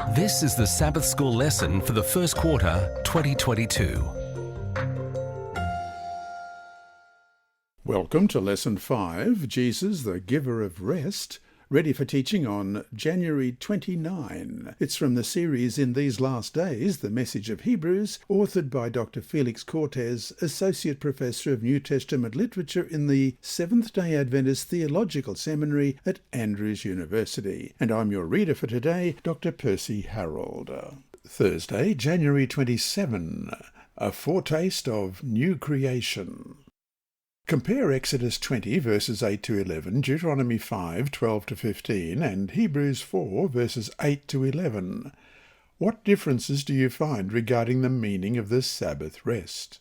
This is the Sabbath School lesson for the first quarter, 2022. Welcome to Lesson 5, Jesus, the Giver of Rest, ready for teaching on January 29. It's from the series In These Last Days, The Message of Hebrews, authored by Dr. Felix Cortes, Associate Professor of New Testament Literature in the Seventh-day Adventist Theological Seminary at Andrews University. And I'm your reader for today, Dr. Percy Harrold. Thursday, January 27, a foretaste of new creation. Compare Exodus 20, verses 8 to 11, Deuteronomy 5, 12 to 15, and Hebrews 4, verses 8 to 11. What differences do you find regarding the meaning of the Sabbath rest?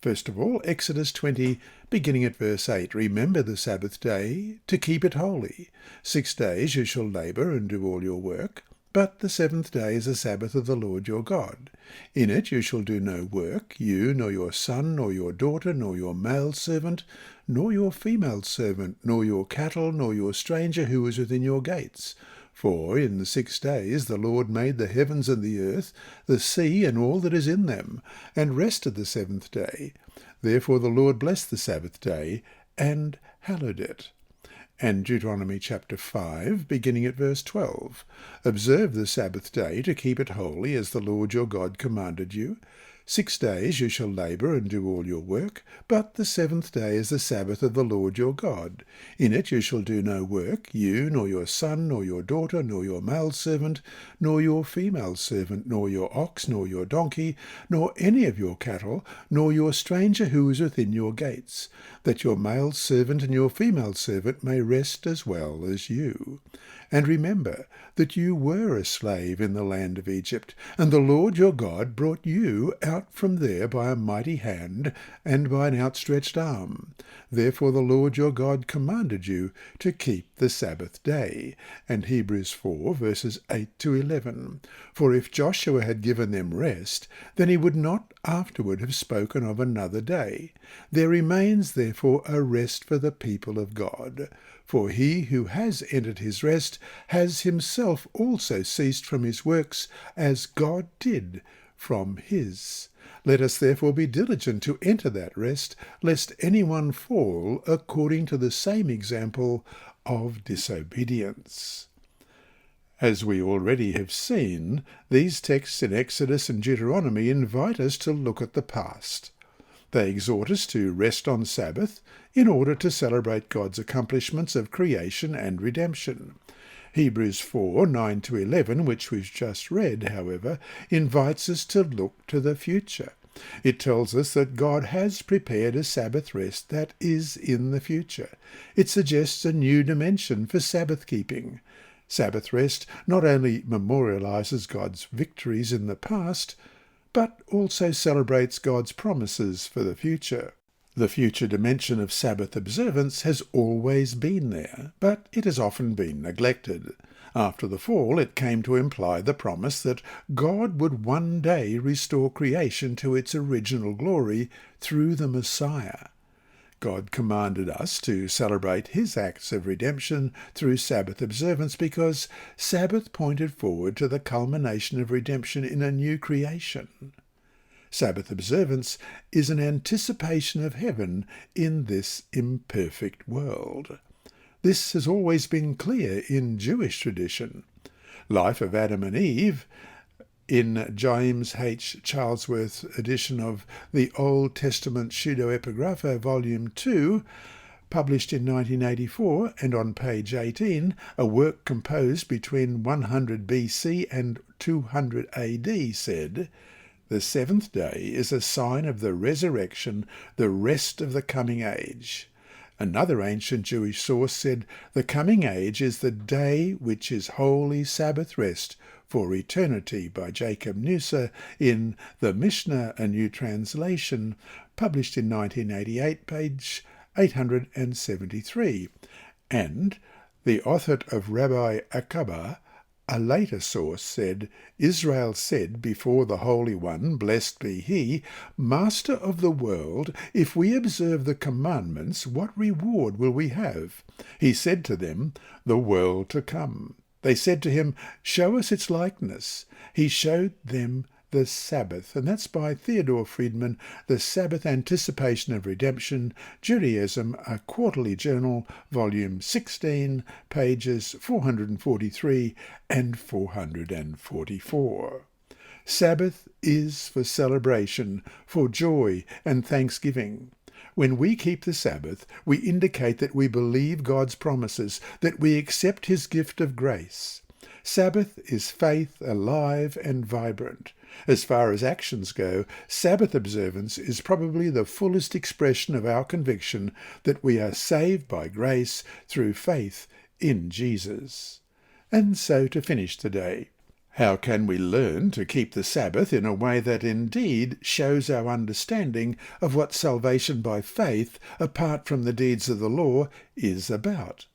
First of all, Exodus 20, beginning at verse 8, remember the Sabbath day to keep it holy. 6 days you shall labour and do all your work. But the seventh day is a Sabbath of the Lord your God. In it you shall do no work, you, nor your son, nor your daughter, nor your male servant, nor your female servant, nor your cattle, nor your stranger who is within your gates. For in the 6 days the Lord made the heavens and the earth, the sea and all that is in them, and rested the seventh day. Therefore the Lord blessed the Sabbath day, and hallowed it. And Deuteronomy chapter 5, beginning at verse 12. Observe the Sabbath day to keep it holy, as the Lord your God commanded you. 6 days you shall labour and do all your work, but the seventh day is the Sabbath of the Lord your God. In it you shall do no work, you, nor your son, nor your daughter, nor your male servant, nor your female servant, nor your ox, nor your donkey, nor any of your cattle, nor your stranger who is within your gates, that your male servant and your female servant may rest as well as you. And remember that you were a slave in the land of Egypt, and the Lord your God brought you out from there by a mighty hand and by an outstretched arm. Therefore the Lord your God commanded you to keep the Sabbath day. And Hebrews 4, verses 8 to 11. For if Joshua had given them rest, then he would not afterward have spoken of another day. There remains therefore a rest for the people of God. For he who has entered his rest has himself also ceased from his works, as God did from his. Let us therefore be diligent to enter that rest, lest anyone fall according to the same example of disobedience. As we already have seen, these texts in Exodus and Deuteronomy invite us to look at the past. They exhort us to rest on Sabbath in order to celebrate God's accomplishments of creation and redemption. Hebrews 4, 9 to 11, which we've just read, however, invites us to look to the future. It tells us that God has prepared a Sabbath rest that is in the future. It suggests a new dimension for Sabbath keeping. Sabbath rest not only memorializes God's victories in the past, but also celebrates God's promises for the future. The future dimension of Sabbath observance has always been there, but it has often been neglected. After the fall, it came to imply the promise that God would one day restore creation to its original glory through the Messiah. God commanded us to celebrate his acts of redemption through Sabbath observance because Sabbath pointed forward to the culmination of redemption in a new creation. Sabbath observance is an anticipation of heaven in this imperfect world. This has always been clear in Jewish tradition. Life of Adam and Eve, in James H. Charlesworth's edition of the Old Testament Pseudepigrapha, Volume 2, published in 1984, and on page 18, a work composed between 100 BC and 200 AD, said, "The seventh day is a sign of the resurrection, the rest of the coming age." Another ancient Jewish source said, "The coming age is the day which is holy Sabbath rest for eternity," by Jacob Neuser in the Mishnah, a New Translation, published in 1988, page 873. And the author of Rabbi Akiba, a later source, said, "Israel said before the Holy One, blessed be he, Master of the world, if we observe the commandments, what reward will we have? He said to them, the world to come." They said to him, "Show us its likeness." He showed them the Sabbath, and that's by Theodore Friedman, The Sabbath Anticipation of Redemption, Judaism, a Quarterly Journal, Volume 16, pages 443 and 444. Sabbath is for celebration, for joy and thanksgiving. When we keep the Sabbath, we indicate that we believe God's promises, that we accept his gift of grace. Sabbath is faith alive and vibrant. As far as actions go, Sabbath observance is probably the fullest expression of our conviction that we are saved by grace through faith in Jesus. And so to finish today, how can we learn to keep the Sabbath in a way that indeed shows our understanding of what salvation by faith, apart from the deeds of the law, is about?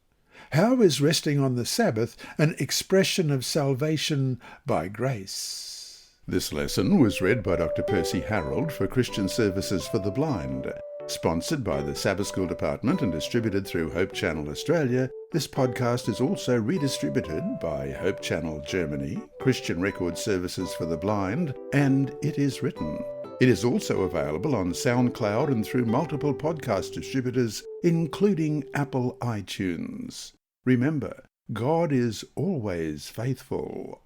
How is resting on the Sabbath an expression of salvation by grace? This lesson was read by Dr. Percy Harrold for Christian Services for the Blind. Sponsored by the Sabbath School Department and distributed through Hope Channel Australia, this podcast is also redistributed by Hope Channel Germany, Christian Record Services for the Blind, and It Is Written. It is also available on SoundCloud and through multiple podcast distributors, including Apple iTunes. Remember, God is always faithful.